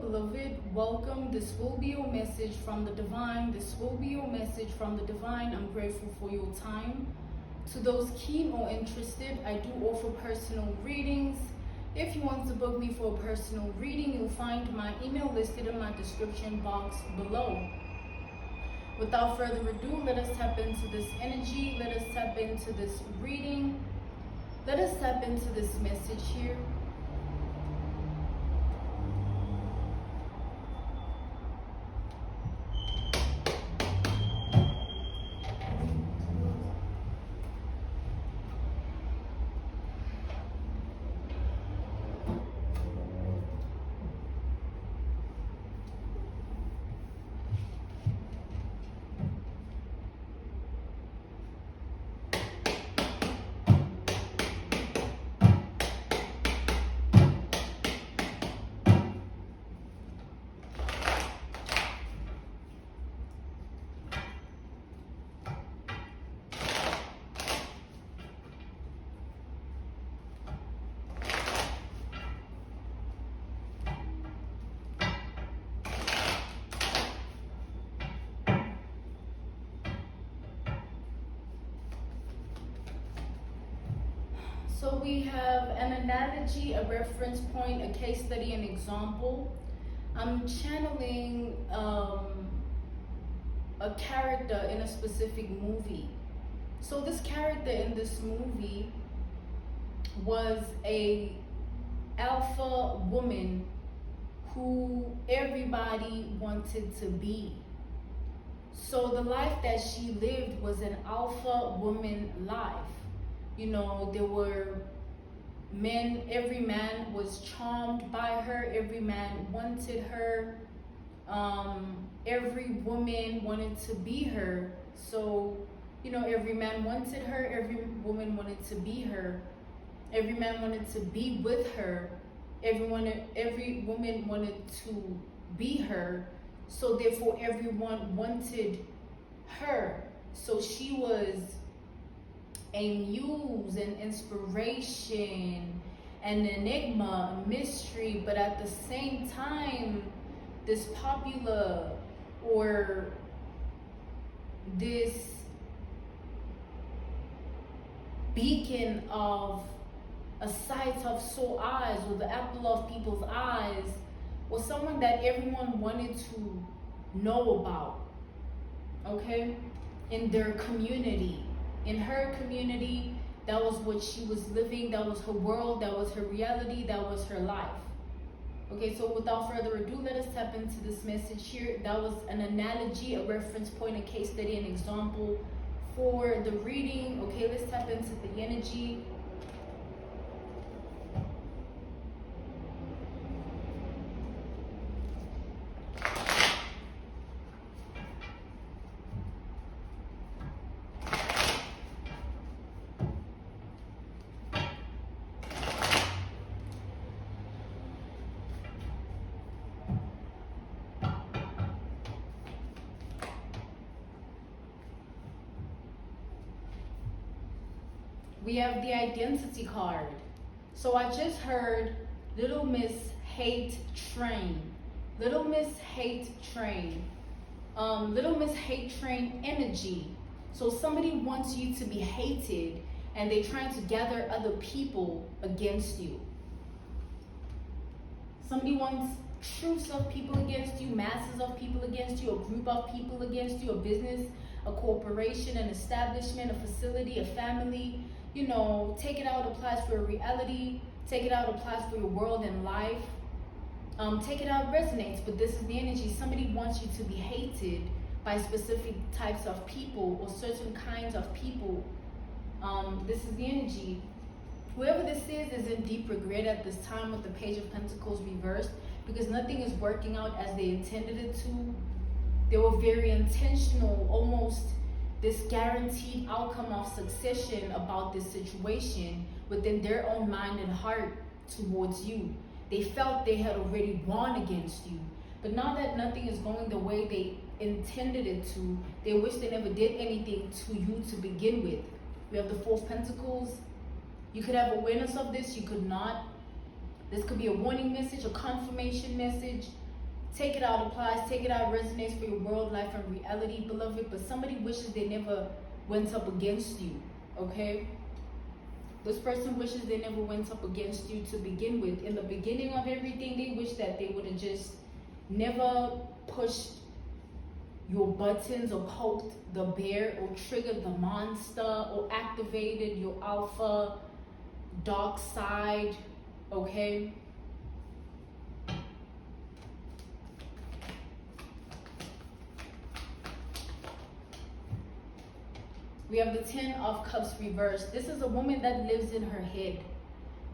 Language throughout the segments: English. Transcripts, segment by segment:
beloved. Welcome. This will be your message from the divine. This will be your message from the divine. I'm grateful for your time. To those keen or interested, I do offer personal readings. If you want to book me for a personal reading, you'll find my email listed in my description box below. Without further ado, let us tap into this energy. Let us tap into this reading. Let us tap into this message here. So we have an analogy, a reference point, a case study, an example. I'm channeling a character in a specific movie. So this character in this movie was a alpha woman who everybody wanted to be. So the life that she lived was an alpha woman life. You know, there were men, every man was charmed by her, every man wanted her, every woman wanted to be her. So, you know, every man wanted her, every woman wanted to be her, every man wanted to be with her, every woman wanted to be her. So therefore everyone wanted her. So she was a muse, an inspiration, an enigma, a mystery, but at the same time, this popular or this beacon of a sight of soul eyes, or the apple of people's eyes, or someone that everyone wanted to know about, okay, in their community. In her community, that was what she was living, that was her world, that was her reality, that was her life. Okay, so without further ado, let us tap into this message here. That was an analogy, a reference point, a case study, an example for the reading. Okay, let's tap into the energy. We have the identity card. So I just heard Little Miss Hate Train. Little Miss Hate Train. Little Miss Hate Train energy. So somebody wants you to be hated and they're trying to gather other people against you. Somebody wants troops of people against you, masses of people against you, a group of people against you, a business, a corporation, an establishment, a facility, a family. You know, take it out applies for a reality. Take it out applies for your world and life. Take it out resonates, but this is the energy. Somebody wants you to be hated by specific types of people or certain kinds of people. This is the energy. Whoever this is in deep regret at this time with the Page of Pentacles reversed, because nothing is working out as they intended it to. They were very intentional, almost this guaranteed outcome of succession about this situation within their own mind and heart towards you. They felt they had already won against you. But now that nothing is going the way they intended it to, they wish they never did anything to you to begin with. We have the Four of Pentacles. You could have awareness of this, you could not. This could be a warning message, a confirmation message. Take it out, applies, take it out, resonates for your world, life, and reality, beloved. But somebody wishes they never went up against you, okay? This person wishes they never went up against you to begin with. In the beginning of everything, they wish that they would have just never pushed your buttons or poked the bear or triggered the monster or activated your alpha dark side, okay? We have the 10 of Cups reversed. This is a woman that lives in her head.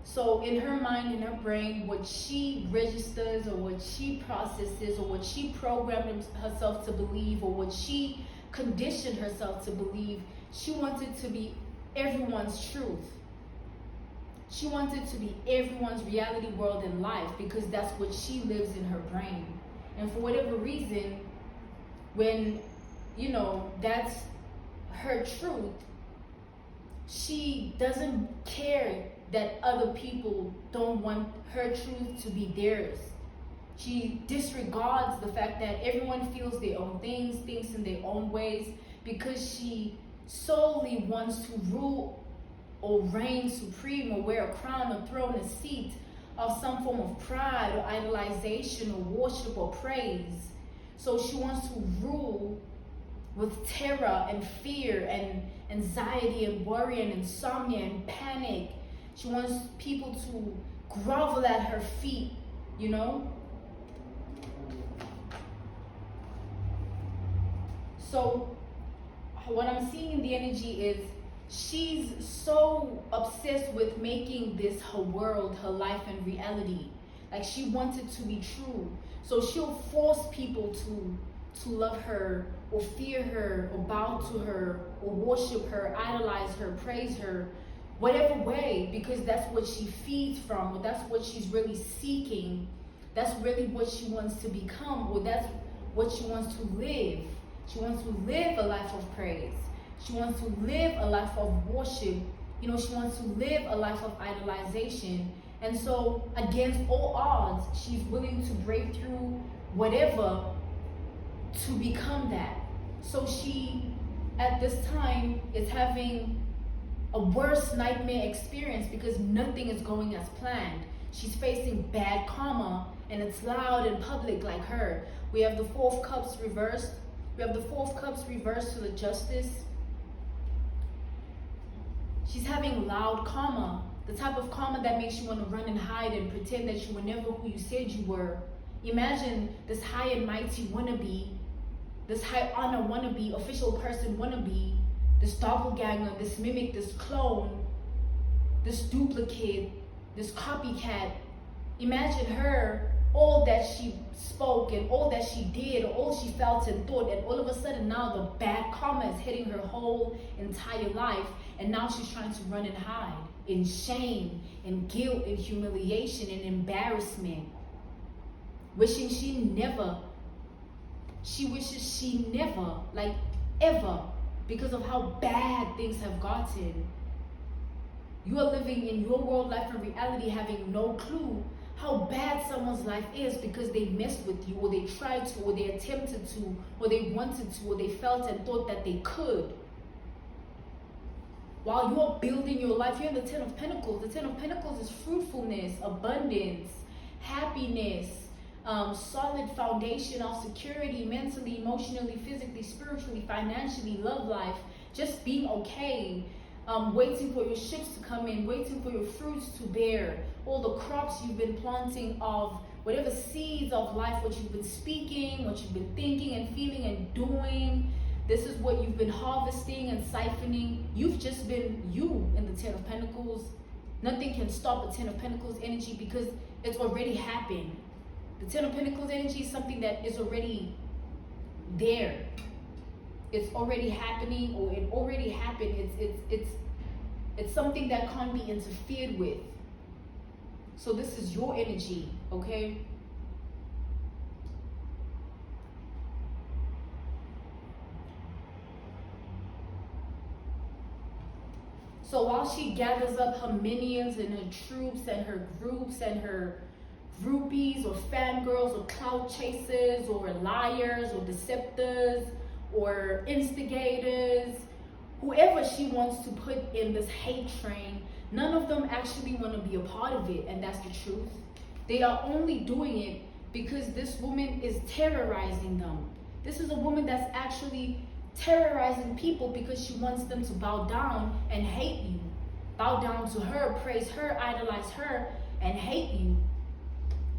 So in her mind, in her brain, what she registers or what she processes or what she programmed herself to believe or what she conditioned herself to believe, she wanted to be everyone's truth. She wanted to be everyone's reality world in life because that's what she lives in her brain. And for whatever reason, when, you know, that's her truth, she doesn't care that other people don't want her truth to be theirs. She disregards the fact that everyone feels their own things, thinks in their own ways, because she solely wants to rule or reign supreme or wear a crown or throne, a seat of some form of pride or idolization or worship or praise. So she wants to rule with terror and fear and anxiety and worry and insomnia and panic. She wants people to grovel at her feet, you know? So what I'm seeing in the energy is she's so obsessed with making this her world, her life and reality. Like she wants it to be true. So she'll force people to love her or fear her or bow to her or worship her, idolize her, praise her, whatever way, because that's what she feeds from, or that's what she's really seeking. That's really what she wants to become, or that's what she wants to live. She wants to live a life of praise. She wants to live a life of worship. You know, she wants to live a life of idolization. And so, against all odds, she's willing to break through whatever to become that. So she, at this time, is having a worse nightmare experience because nothing is going as planned. She's facing bad karma, and it's loud and public like her. We have the Four of Cups reversed. We have the Four of Cups reversed to the Justice. She's having loud karma, the type of karma that makes you want to run and hide and pretend that you were never who you said you were. Imagine this high and mighty wannabe, this high honor wannabe, official person wannabe, this doppelganger, this mimic, this clone, this duplicate, this copycat. Imagine her, all that she spoke and all that she did, or all she felt and thought, and all of a sudden now the bad karma is hitting her whole entire life, and now she's trying to run and hide in shame, in guilt, in humiliation, in embarrassment, wishing she wishes she never, like ever, because of how bad things have gotten. You are living in your world, life, and reality having no clue how bad someone's life is because they messed with you, or they tried to, or they attempted to, or they wanted to, or they felt and thought that they could. While you're building your life, you're in the Ten of Pentacles. The Ten of Pentacles is fruitfulness, abundance, happiness, solid foundation of security, mentally, emotionally, physically, spiritually, financially, love life, just being okay, waiting for your ships to come in, waiting for your fruits to bear, all the crops you've been planting of whatever seeds of life, what you've been speaking, what you've been thinking and feeling and doing. This is what you've been harvesting and siphoning. You've just been you in the Ten of Pentacles. Nothing can stop the Ten of Pentacles energy because it's already happened. The Ten of Pentacles energy is something that is already there. It's already happening, or it already happened. It's something that can't be interfered with. So this is your energy, okay? So while she gathers up her minions and her troops and her groups and her groupies or fangirls or clout chasers or liars or deceptors or instigators, whoever she wants to put in this hate train, none of them actually want to be a part of it, and that's the truth. They are only doing it because this woman is terrorizing them. This is a woman that's actually terrorizing people because she wants them to bow down and hate you. Bow down to her, praise her, idolize her, and hate you.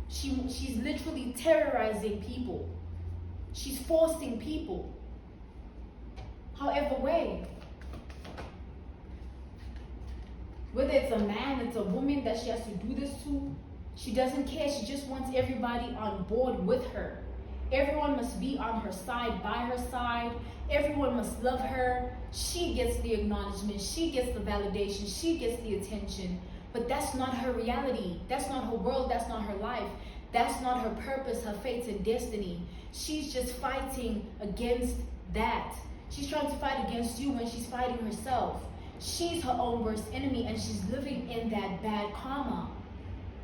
She's literally terrorizing people. She's forcing people. However way. Whether it's a man, it's a woman that she has to do this to, she doesn't care. She just wants everybody on board with her. Everyone must be on her side, by her side. Everyone must love her. She gets the acknowledgement. She gets the validation. She gets the attention. But that's not her reality. That's not her world. That's not her life. That's not her purpose, her fate, and destiny. She's just fighting against that. She's trying to fight against you when she's fighting herself. She's her own worst enemy, and she's living in that bad karma.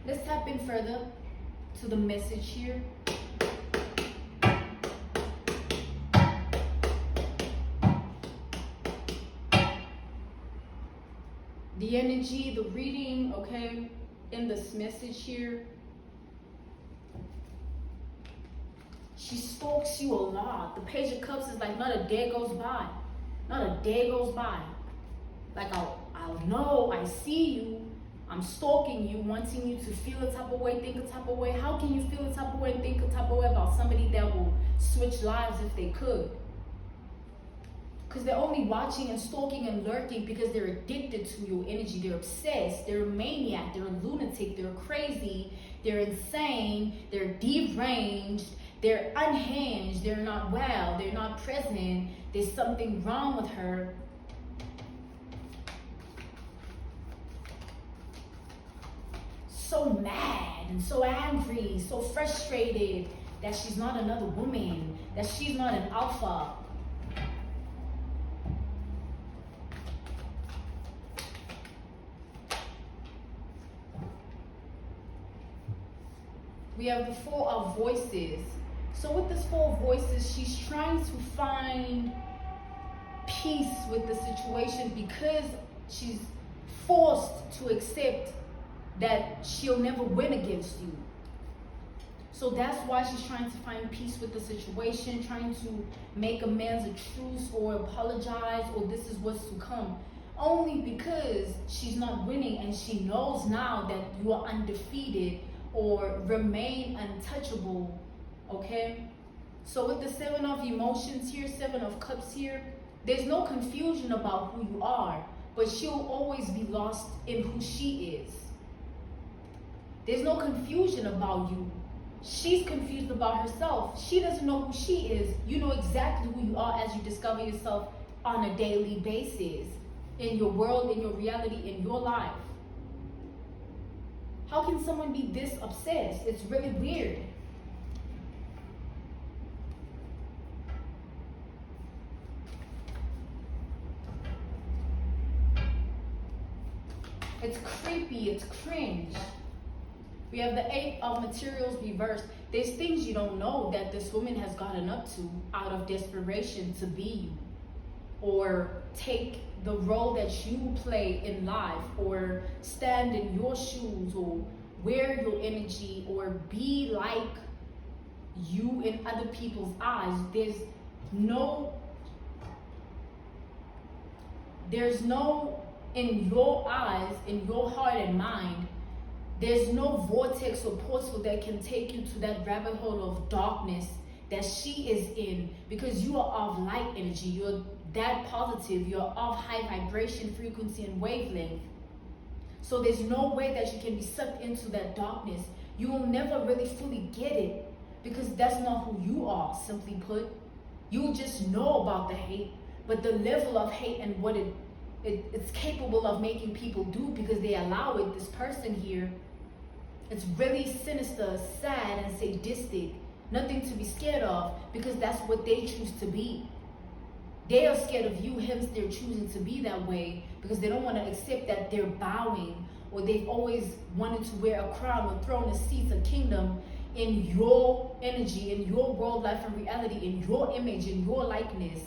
Let's tap in further to the message here. The energy, the reading, okay, in this message here. She stalks you a lot. The Page of Cups is like not a day goes by. Not a day goes by. Like I'll know, I see you, I'm stalking you, wanting you to feel a type of way, think a type of way. How can you feel a type of way and think a type of way about somebody that will switch lives if they could? Because they're only watching and stalking and lurking because they're addicted to your energy. They're obsessed, they're a maniac, they're a lunatic, they're crazy, they're insane, they're deranged, they're unhinged, they're not well, they're not present, there's something wrong with her. So mad and so angry, so frustrated that she's not another woman, that she's not an alpha. We have the Four of Voices. So with this Four of Voices, she's trying to find peace with the situation because she's forced to accept that she'll never win against you. So that's why she's trying to find peace with the situation, trying to make amends, a truce, or apologize, or this is what's to come. Only because she's not winning and she knows now that you are undefeated or remain untouchable, okay? So with the Seven of Emotions here, Seven of Cups here, there's no confusion about who you are, but she'll always be lost in who she is. There's no confusion about you. She's confused about herself. She doesn't know who she is. You know exactly who you are as you discover yourself on a daily basis in your world, in your reality, in your life. How can someone be this obsessed? It's really weird. It's creepy, it's cringe. We have the Eight of Materials reversed. There's things you don't know that this woman has gotten up to out of desperation to be you, or take the role that you play in life, or stand in your shoes, or wear your energy, or be like you in other people's eyes. There's no in your eyes, in your heart and mind, there's no vortex or portal that can take you to that rabbit hole of darkness that she is in, because you are of light energy. You're that positive. You're of high vibration, frequency, and wavelength. So there's no way that you can be sucked into that darkness. You will never really fully get it because that's not who you are, simply put. You'll just know about the hate, but the level of hate and what it's capable of making people do because they allow it, this person here, it's really sinister, sad, and sadistic. Nothing to be scared of because that's what they choose to be. They are scared of you, hence they're choosing to be that way because they don't want to accept that they're bowing or they've always wanted to wear a crown or throne, a seat, a kingdom in your energy, in your world, life, and reality, in your image, in your likeness,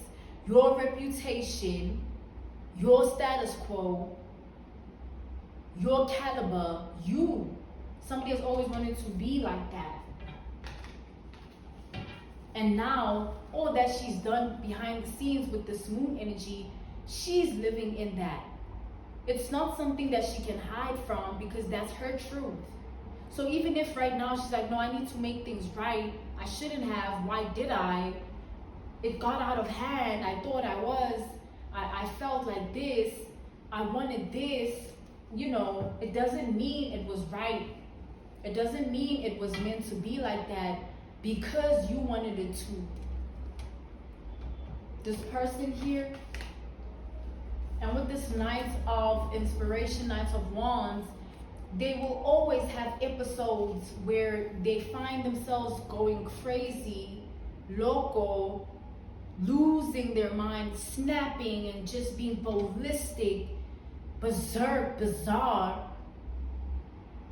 your reputation, your status quo, your caliber, you. Somebody has always wanted to be like that. And now, all that she's done behind the scenes with this moon energy, she's living in that. It's not something that she can hide from because that's her truth. So even if right now she's like, no, I need to make things right. I shouldn't have. Why did I? It got out of hand. I thought I was. I felt like this. I wanted this. You know, it doesn't mean it was right. It doesn't mean it was meant to be like that because you wanted it to. This person here, and with this Knight of Inspiration, Knight of Wands, they will always have episodes where they find themselves going crazy, loco, losing their mind, snapping, and just being ballistic, berserk, bizarre.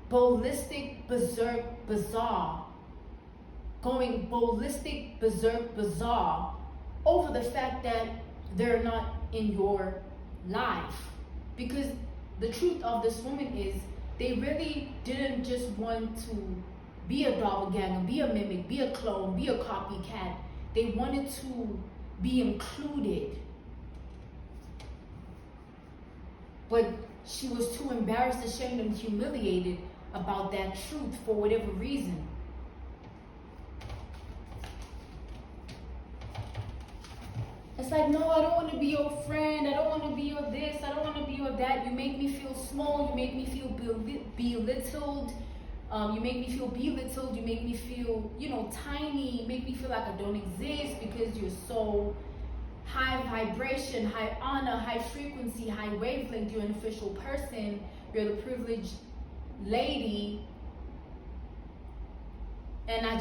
Ballistic, berserk, bizarre. Going ballistic, berserk, bizarre over the fact that they're not in your life. Because the truth of this woman is they really didn't just want to be a doppelganger, be a mimic, be a clone, be a copycat. They wanted to be included. But she was too embarrassed, ashamed, and humiliated about that truth for whatever reason. It's like, no, I don't want to be your friend. I don't want to be your this. I don't want to be your that. You make me feel small. You make me feel belittled. You make me feel belittled. You make me feel, tiny. You make me feel like I don't exist because you're so high vibration, high honor, high frequency, high wavelength. You're an official person. You're the privileged lady. And I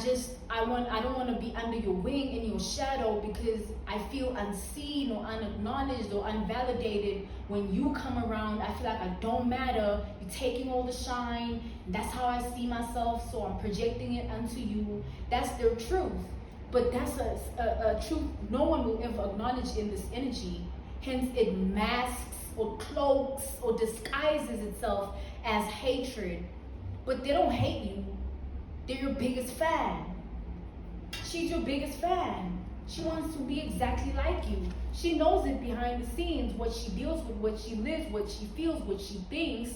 don't want to be under your wing, in your shadow, because I feel unseen or unacknowledged or unvalidated. When you come around, I feel like I don't matter. You're taking all the shine. That's how I see myself, so I'm projecting it onto you. That's their truth. But that's a truth no one will ever acknowledge in this energy. Hence, it masks or cloaks or disguises itself as hatred. But they don't hate you. They're your biggest fan. She's your biggest fan. She wants to be exactly like you. She knows it behind the scenes, what she deals with, what she lives, what she feels, what she thinks.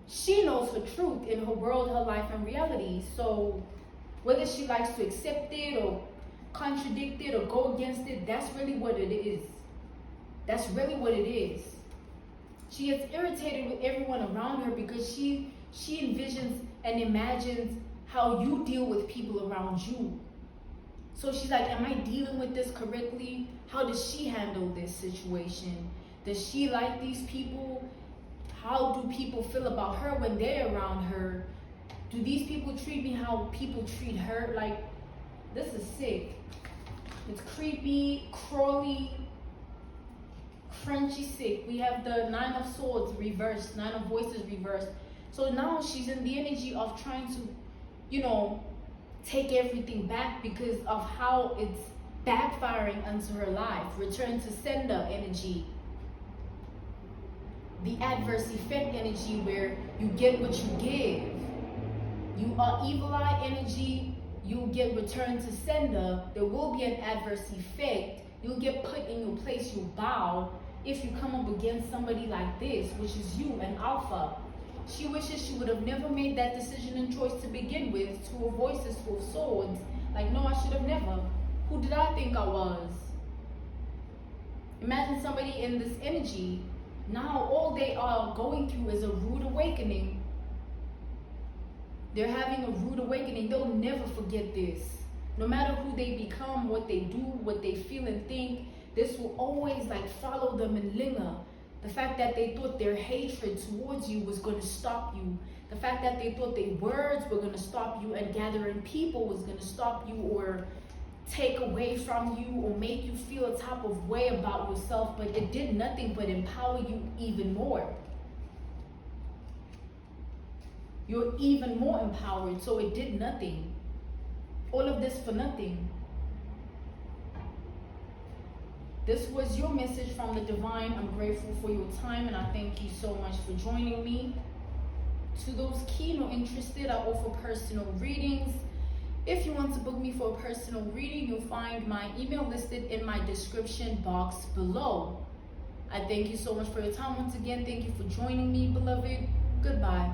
She knows her truth in her world, her life, and reality. So whether she likes to accept it or contradict it or go against it, that's really what it is. That's really what it is. She gets irritated with everyone around her because she envisions and imagines how you deal with people around you. So she's like, am I dealing with this correctly? How does she handle this situation? Does she like these people? How do people feel about her when they're around her? Do these people treat me how people treat her? Like, this is sick. It's creepy, crawly, crunchy sick. We have the Nine of Swords reversed, Nine of Voices reversed. So now she's in the energy of trying to, take everything back because of how it's backfiring onto her life. Return to sender energy. The adverse effect energy where you get what you give. You are evil eye energy. You get return to sender. There will be an adverse effect. You'll get put in your place. You bow if you come up against somebody like this, which is you, an alpha. She wishes she would have never made that decision and choice to begin with, to her voices full of swords. Like, no, I should have never. Who did I think I was? Imagine somebody in this energy. Now all they are going through is a rude awakening. They're having a rude awakening. They'll never forget this. No matter who they become, what they do, what they feel and think, this will always follow them and linger. The fact that they thought their hatred towards you was going to stop you. The fact that they thought their words were going to stop you and gathering people was going to stop you or take away from you or make you feel a type of way about yourself, but it did nothing but empower you even more. you're even more empowered. So it did nothing. All of this for nothing. This was your message from the divine. I'm grateful for your time and I thank you so much for joining me. To those keen or interested, I offer personal readings. If you want to book me for a personal reading, you'll find my email listed in my description box below. I thank you so much for your time once again. Thank you for joining me, beloved. Goodbye.